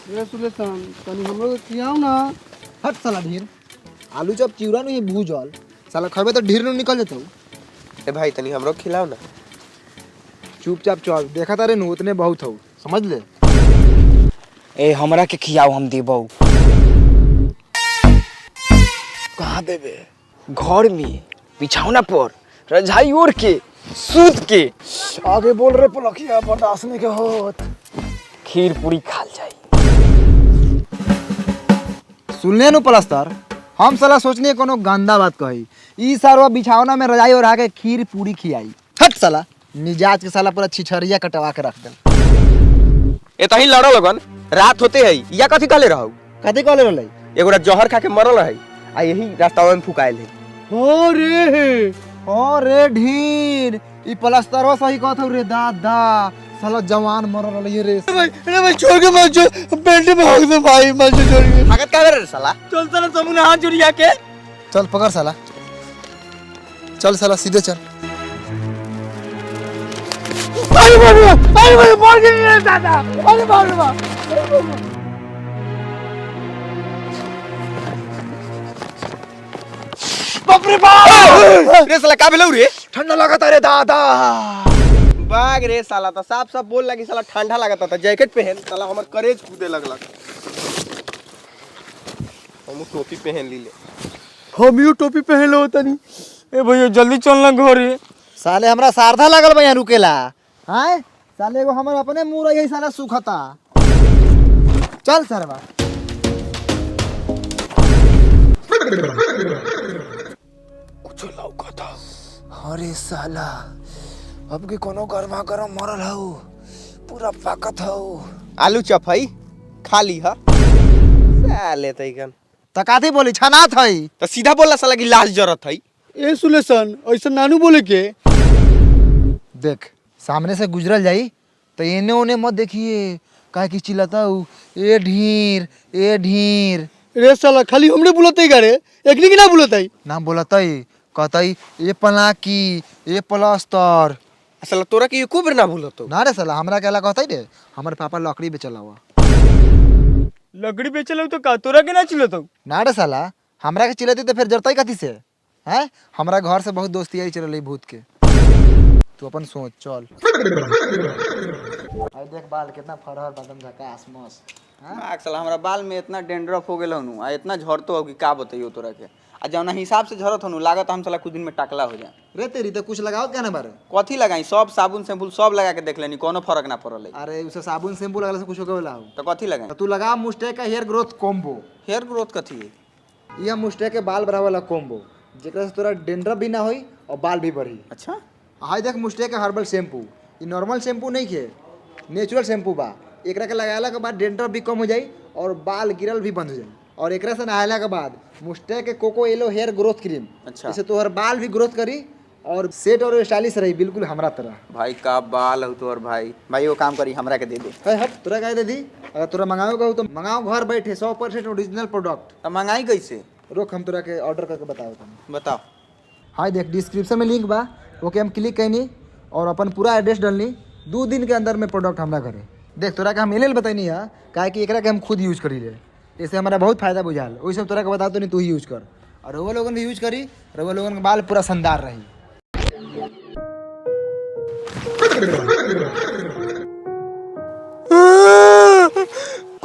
ये सुलेशन तनी हमरो के खियाओ ना। हट साला ढीर आलू चप चिवड़ा नहीं भूजल साला खबे तो ढीर न निकल जतौ। ए भाई तनी हमरो खिलाओ ना। चुपचाप चल देखा तारे नु उतने बहुत हो समझ ले। ए हमरा के खियाओ हम देबौ। कहाँ देबे? घर में बिछौना पर रजाई ओढ़ के सूत के। आगे बोल रे पलखिया बर्दाश्त नहीं के होत। खीर पूरी खाल जाई। सुनले नु पलस्तर हम साला सोचने कोनो गंदा बात कही ई सारा बिछौना में रजाई ओढ़ा के खीर पूरी खियाई। हट साला मिजाज के साला पूरा छिछरिया कटवा के रख दे। ए तही लड़ो लगन रात होते है या कथी कहले रहौ? कथी कहले रहलै? एगोरा जहर खा के मरल है आ यही रास्ता में फुकाइल है। हो रे ढीर ई पलस्तरवा सही कहत हौ रे दादा साला जवान मरल रहलै रे। भाई छोड़ के मत जो पेट में भाग दे भाई मत छोड़ के। भागत का रे साला? चल साला समूह हाथ जुड़िया के। चल पकड़ साला चल साला सीधे चल। अरे मर गई रे दादा। अरे बाप रे बाप। बाप रे बाप। रे साला का भेलौ रे? ठंडा लगत रे दादा। बाग रे साला तो साफ साफ बोल लगी साला ठंडा लगता था जैकेट पहन साला हमर करेज कूदे लगलक। हम टोपी पहन ली ले। हम यू टोपी पहन लो तनी। ए भैया जल्दी चलना घरे। साले हमरा सारधा लागल बा यहाँ रुकेला। हां साले एगो हमर अपने मुंह रही साला सुखता। चल सरवा कुछ लौकता। अरे साला अब के कोनो गरमा गरम मरल हौ पूरा पाकत हौ। आलू चप है खा ली हा साले तैकन त काथी बोली छना थई तो सीधा बोलला साला की लाश जरत है। ए सुलेशन ऐसा नानू बोले के। देख सामने से गुजरल जाई तो एने ओने मत देखिए काहे की चिल्लाता हूँ ए ढीर ए ढीर। रे साला खाली हमरे बुलतई गारे एकनी के ना बुलतई। ना बोलतई कहतई ए पलाकी ए पलस्तर। साला तोरा के एको बेर ना भूलतो। ना रे साला हमरा के ला कहतई रे हमर पापा लकड़ी बेचला हुआ। लकड़ी बेचल तो का तोरा के ना चिल्लत। ना रे साला हमरा के चिल्लाती तो फिर जरतई कथी से हैं? हमरा घर से बहुत दोस्ती आई चलल भूत के। तू अपन सोच चल। आई देख बाल कितना फरहर बदन झकास मस्त। हां साला हमरा बाल में इतना डेंड्रफ हो गेल हनु आ इतना झड़तो हो कि का बताइयो तोरा के। आ जौना हिसाब से झरत हनु लागत हम साला कुछ दिन में टकला हो जाए। रे तेरी तो कुछ लगाओ क्या ना बारे? कथी लगाई सब साबुन शैम्पू सब लगा के देख लेनी कोनो फर्क ना पड़ल है। अरे उसे साबुन शैम्पू लगाले से कुछ हो गला हो तो कथी लगाई? तो तू लगा मुस्टेक का hair growth combo. Hair growth कथी है? ये मुस्टेक के बाल बढ़ावे वाला कॉम्बो जेकरा से तोरा डेंड्रफ भी ना होई और बाल भी बढ़ी। अच्छा हाय देख मुस्टेक का हर्बल शैम्पू ये नॉर्मल शैम्पू नहीं है नेचुरल शैम्पू बा। एकरा के लगाला के बाद डेंड्रफ भी कम हो जाई और बाल गिरल भी बंद हो जाई। और एकरा से नहायला के बाद मुस्टेक के coco yellow hair growth cream अच्छा इससे तोहर बाल भी ग्रोथ करी और सेट और स्टाइलिश रही बिल्कुल हमरा तरह। भाई का बाल हो तोर भाई। भाई वो काम करी हमरा के दे दे। है हट तोरा कह दे दी अगर तोरा मंगाओ हो तो मंगाओ घर बैठे 100% ओरिजिनल प्रोडक्ट। तो मंगाई कैसे? रोक हम तोरा के ऑर्डर करके बताओ तुम। बताओ। हाय देख डिस्क्रिप्शन में लिंक बा ओके हम क्लिक कैनी और अपन पूरा एड्रेस डालनी 2 दिन के अंदर में प्रोडक्ट हमरा घरे। देख तोरा के हम एल बताइनी है काहे कि एकरा के हम खुद यूज करी ले इससे हमारा बहुत फायदा बुझाल वही सब तोरा के बता तो नहीं तू ही यूज कर और वो लोगन भी यूज करी और वो लोगन के बाल पूरा शानदार रही।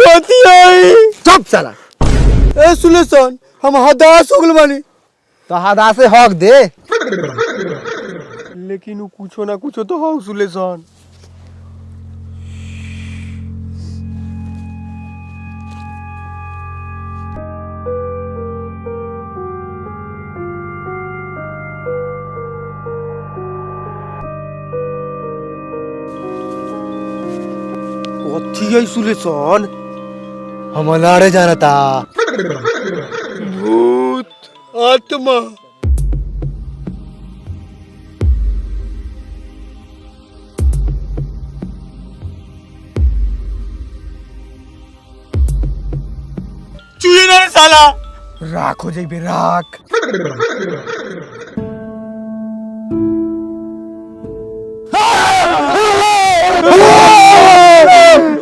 कथी आई? चुप साला। ए सुलेशन हम हदास हो गेल बानी। तो हदा से हक दे। लेकिन उ कुछो ना कुछो तो हो सुलेशन। कथी आई सुलेशन? हम लाड़े जाना था। भूत आत्मा। चुई ना साला। राख हो जाइबे राख।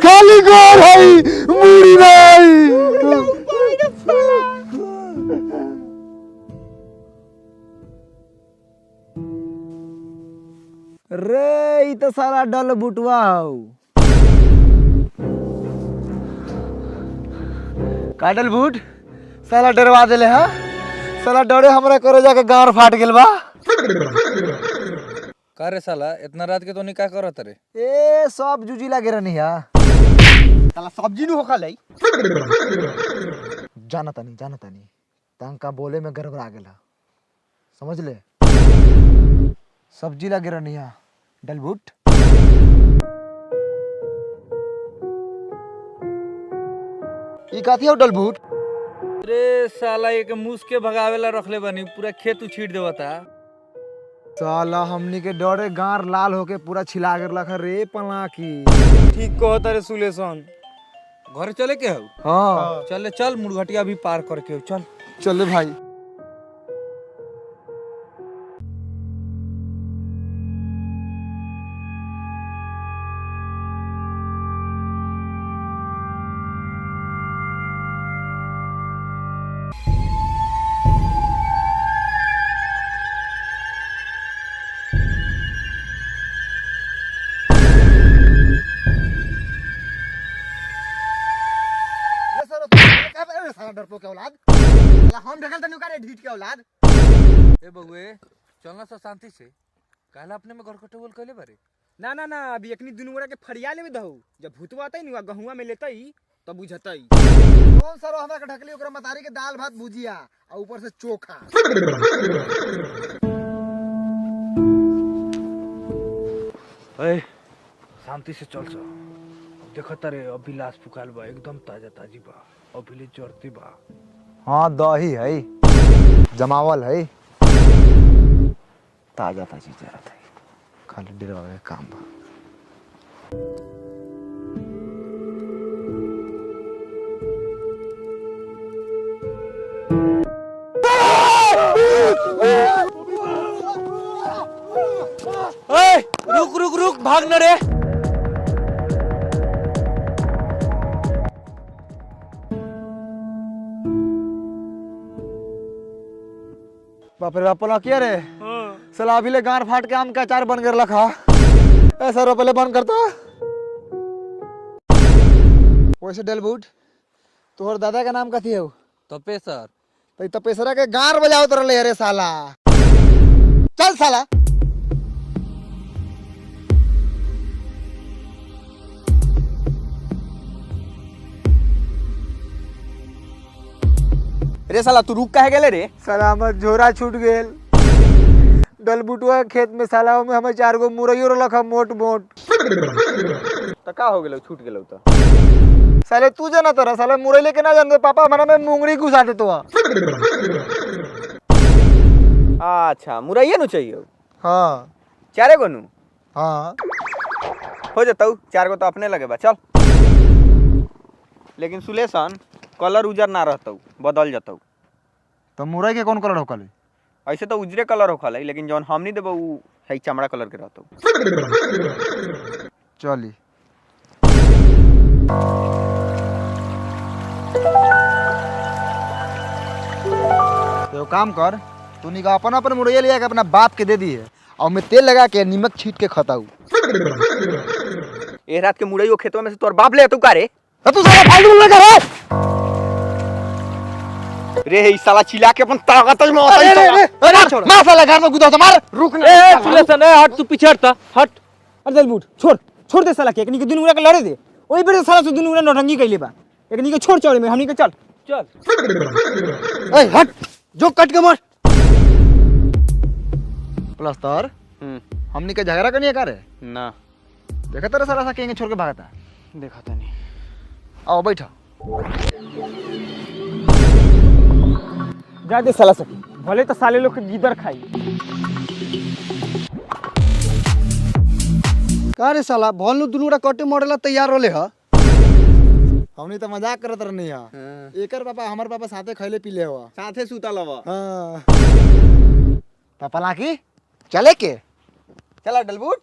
खाली गो भाई मुड़ी रे ई तो साला डल बुटवा हौ। काटल बूट साला डरवा देले हा। साला डरे हमरा करे जाके गांड फाट गेल बा। का रे साला इतना रात के तो नहीं का करत रे? ए सब जूजी लागे रहनी हा। साला सब्जी नु होखा लै। जानतानी तंका बोले में गड़बड़ा गेला, समझ ले। सब्जी लागे रहनी हा डलबूट। ई काथी हो डलबूट? रे साला एक मूस के भगावेला रखले बनी, पूरा खेत उछीट देवता। साला हमनी के डरे गार लाल होके पूरा छिला गेल रे पलाकी। ठीक कहत रे सुलेशन। घर चले के हौ? हाँ चल चल मुरघटिया भी पार करके हो, चल। चले भाई। डरपोक के औलाद, हम ढकल तनी का ढीठ के औलाद। ए बउए चलना सा शांति से। काला अपने में घर कटोल कइले बारे। ना ना ना अभी एकनी दुनु गोरा के फरिया लेबे दहु। जब भूतवा आतै नु गहुआ में लेतै तब बुझतै। कौन सरो हमरा के ढकली ओकरा मतारी के दाल भात भुजिया आ ऊपर से चोखा। ए शांति से चल सा। देखत रे अभी लाश फुकाल बा, एकदम ताजा ताजी बा, अभी ले जरती बा। हाँ दही है, जमावल है, ताजा ताजी जरत है, खाली डरावे के काम बा। रुक रुक रुक, भाग न रे। बाप रे बाप किया रे। साला अभी ले गार फाट के आम का अचार बन कर रखा। ऐसा रो पहले बंद करता। वैसे डलबूट तोहर दादा का नाम कथी है? तपेसर। तो तपेसरा के गार बजाओ तो रहे रे साला। चल साला। रे साला तू रुक काहे गेले रे? साला हमर झोरा छूट गेल। डलबुटवा खेत में साला में हमें 4 गो मुरैयो रखा मोट मोट। त का हो गेलौ छूट गेलौ त? साले तू जाना तोरा साला मुरई लेके ना जान दे पापा हमारा में मुंगरी घुसा दे तो। अच्छा मुरैया नु चाहिए। हाँ 4 गो नु? हाँ हो जतौ 4 गो तो अपने लगे बा चल। लेकिन सुलेशन कलर उजर ना रहतौ, बदल जतौ। तो मुरई के कौन कलर होकल? ऐसे तो उजरे कलर होखल है, लेकिन जौन हमनी देबो उ है चमड़ा कलर के रहतौ। चली तो काम कर, तू निका अपन मुरैया लिया के अपना बाप के दे दी है और मैं तेल लगा के नमक छीट के खताऊ। ए रात के मुरैयो खेतवा में से तोर बाप ले तू का रे? तू साला फालतू लगा रे। रे ई साला चिल्ला के अपन ताकत में मार साला घर में गुदा तो मार। रुक ना ए सुलेशन, ए हट, तू पीछे हटता हट। अरे डलबूट छोड़ दे साला के। एकनी के दुनु गोरा के लड़े दे। ओई पर साला से दुनु गोरा नौटंकी कइले बा। एकनी के छोड़ चौड़े में हमनी के चल। ए हट जो कट के मार। प्लस्तर हमनी के झगड़ा करनी है का रे? ना देखा तेरा साला सा केंगे छोड़ के भागता। देखा त नहीं। आओ बैठा। जा दे साला सकी, भले तो साले लोग के गिदर खाई। का रे साला भलनु दुनुरा कटे मॉडल तैयार होले ह। हमनी तो मजाक करत रहनी है। एकर पापा हमर पापा साथे खैले पीले हुआ, साथे सुतल हवा। हां पापा लाकी चले के चला डलबूट।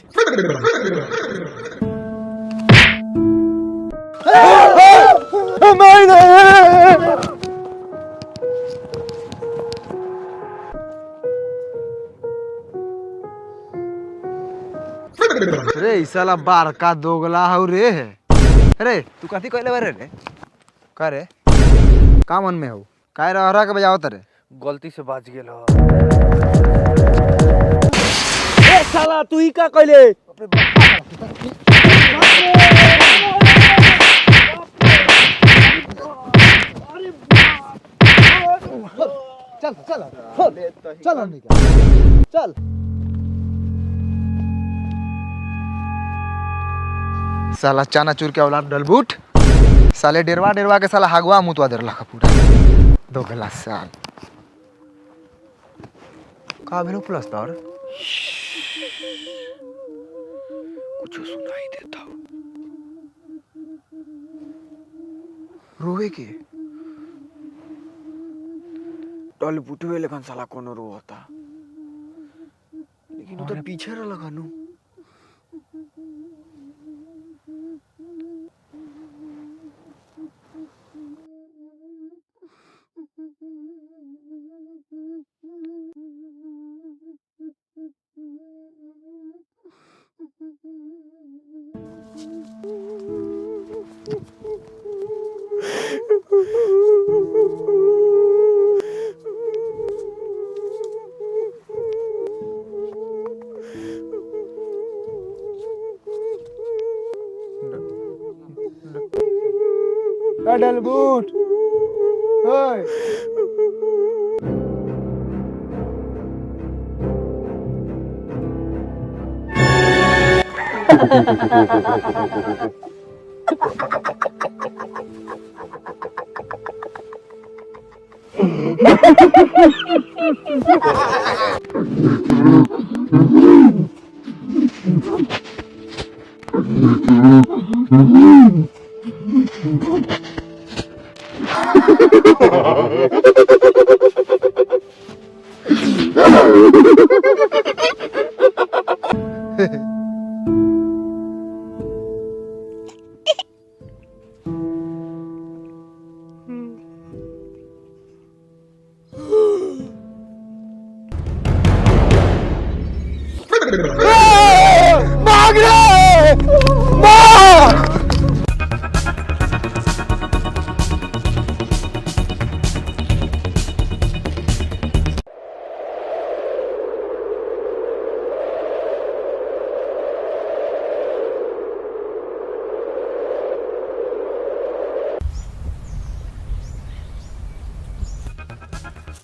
साला बार का दोगला हो रे है। अरे तू कथी कहले बारे रे? का रे का मन में हो? काय रहरा के बजाओ तरे? गलती से बाज गेल हो। ए साला तू ही का कहले? चल चल चल हमनी के चल। साला चानाचूर के औलाद डलबूट साले डेरवा के साला हगवा मुतवा देर लखा पूरा दोगला साल का भेलो प्लास्टर कुछ सुनाई देता हो। रोवे के टल बुटवे लेखन साला कोनो रो होता, लेकिन वो तो पीछे रह लगा नु। डलबूट ओए भाग रे भाग।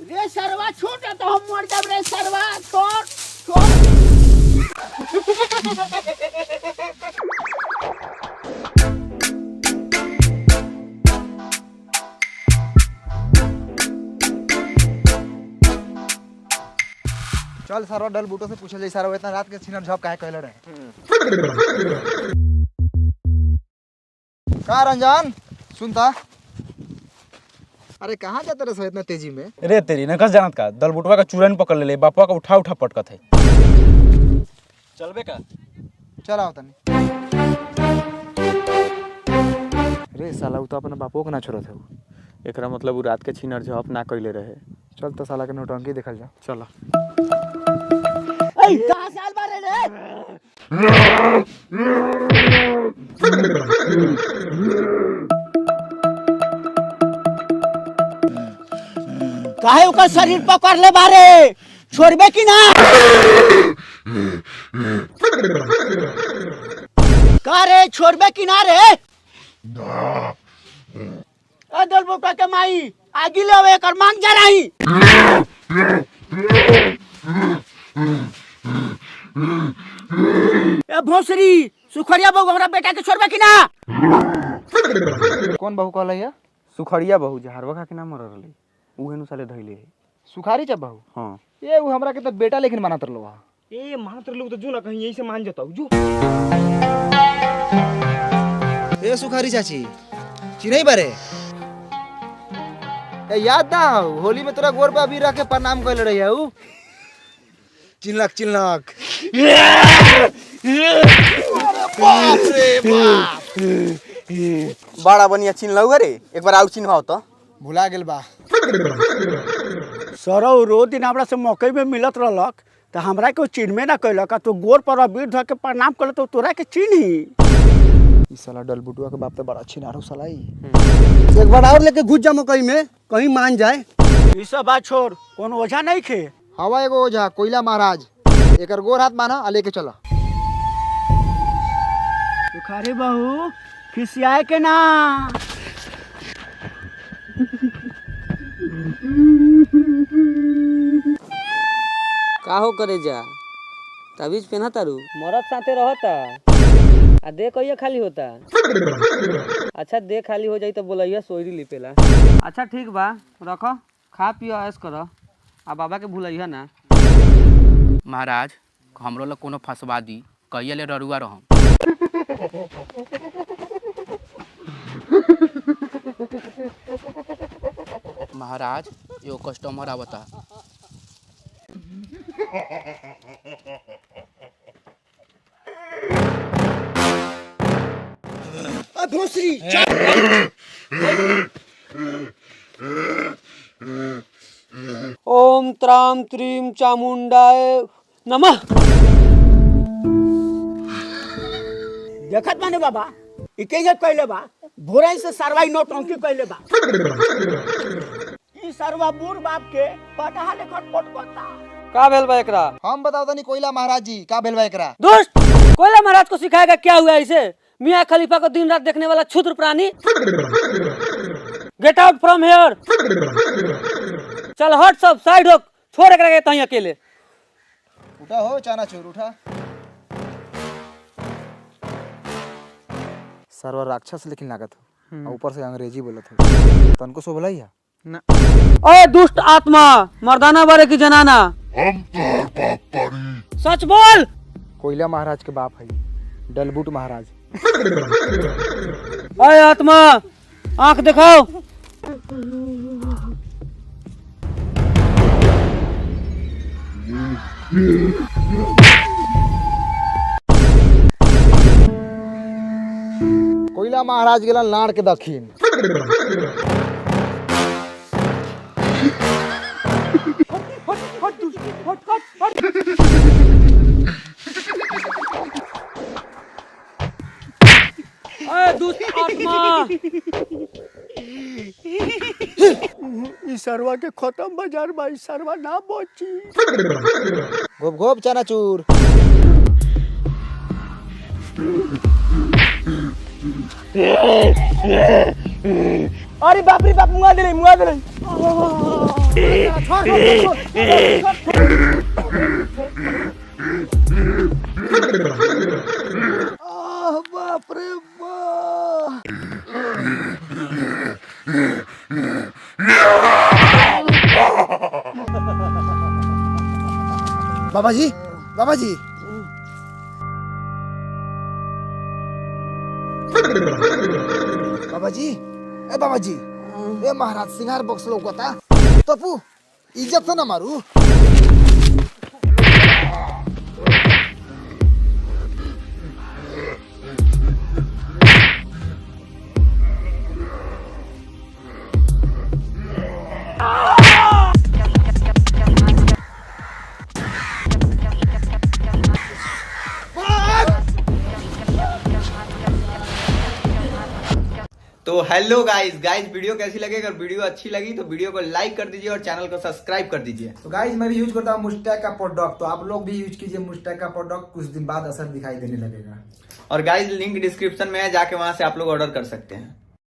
रे सरवा छोड़ तो हम मर जाब रे सरवा छोड़ छोड़। चल सारा डल बूटो से पूछल जाई सारा इतना रात के छिनर झप काहे कहले रहे? का रंजन सुनता अरे कहाँ जाते रहे इतना तेजी में? रे तेरी नकस जानत का दलबुटवा का चूरन पकड़ ले बापा का उठा उठा पटकत है। चलबे का चल आओ तनी। रे साला उ तो अपना बापो के ना छोड़त है। एकरा मतलब उ रात के छिनर झप ना कइले रहे। चल तो साला के नौटंकी देखल जा। चला ए कहां से आल बारे रे? काहे ओकर शरीर पकड़ ले बारे छोड़बे कि ना? का रे छोड़बे कि ना रे? ए दलबुटा के माई आगी ले एकर मांग जा रही। ए भोसरी सुखरिया बहू हमरा बेटा के छोड़बे कि ना? कौन बहू कहले है? सुखड़िया बहू जहरवा का के नाम मर रहले उहे नु साले धइले है। सुखारी चा बहू? हां ये वो हमरा के तो बेटा लेकिन मानत रहलो हा। ए मात्र लोग तो जो ना कहीं यही से मान जाता हूँ जो। ए सुखारी चाची चिन्हई बारे? ए याद ना होली में तोरा गोर पे अभी रख के प्रणाम कइले रही है उ चिल्लक चिल्लक। बाप रे बाप। बड़ा बनिया चिन्हलौ रे एक बार आउ चिन्हवाओ तो। भुला गेल बा। सरौ रो दिन हमरा से मकई में मिलत रहलक तो हमरा के चिन्हबे ना कैलक तो गोर पर अबीर धर के प्रणाम कर तो तोरा के चिन्ही। ई साला डलबुटुआ के बाप तो बड़ा अच्छी नारो साला ई। एक बार और लेके घुस जा मकई में, कहीं मान जाए। ई सब बात छोड़, कौन ओझा नहीं खे। हवा एगो ओझा कोयला महाराज, एकर गोर हाथ माना आ लेके चला। सुखारी बहू खिसियाए के ना। का हो करे जा तबीज पहना तारू मरद साथे रहता आ दे कहिया खाली होता। अच्छा दे खाली हो जाई तो बोलैया सोयरी लिपेला। अच्छा ठीक बा रखो, खा पियो ऐश करो आ बाबा के भूलैया ना। महाराज हमरो ला कोनो फंसवा दी, कहिया ले ररुआ रहम। महाराज एगो कस्टमर आवता। भोसरी ओम त्राम त्रीम चामुंडाय नमः। देखत माने बाबा इके जे कहले बा भोरे से सरवाई नोट अंकी कहले बा। ई सरवा बूढ़ बाप के पटाहा ले खटपट करता। का भेल बा एकरा? हम बताओ तनी कोयला महाराज जी का भेल बा एकरा। दुष्ट कोयला महाराज को सिखाएगा क्या हुआ इसे? मियाँ खलीफा को दिन रात देखने वाला क्षुद्र प्राणी। गेट आउट फ्रॉम हियर। चल हट सब साइड हो, छोड़ एकरा के तहीं अकेले। उठा हो चानाचूर उठा। सर्वर राक्षस लेकिन लागत हो, और ऊपर से अंग्रेजी बोलत हो। तनको शोभलाइया ना। ओए दुष्ट आत्मा, मर्दाना बारे की जनाना। सच बोल। कोयला महाराज के बाप है डलबुट महाराज। ओए आत्मा आंख दिखाओ। कोयला महाराज गेला नाड़ के दक्षिण। दुष्ट आत्मा ई सरवा के खत्म बाजार बा। ई सरवा ना बची। घोप घोप चानाचूर। अरे बाप रे बाप मुआ दे मुआ दे। बाप रे बाप। बाबा जी बाबा जी बाबा जी ए बाबा जी ए महाराज सिंगार बॉक्स लौकता। तपू इज्जत से ना मारू। तो हेलो गाइस वीडियो कैसी लगी? अगर वीडियो अच्छी लगी तो वीडियो को लाइक कर दीजिए और चैनल को सब्सक्राइब कर दीजिए। तो गाइस मैं भी यूज करता हूँ मुस्टैक का प्रोडक्ट, तो आप लोग भी यूज कीजिए मुस्टैक का प्रोडक्ट, कुछ दिन बाद असर दिखाई देने लगेगा। और गाइस लिंक डिस्क्रिप्शन में है, जाके वहां से आप लोग ऑर्डर कर सकते हैं।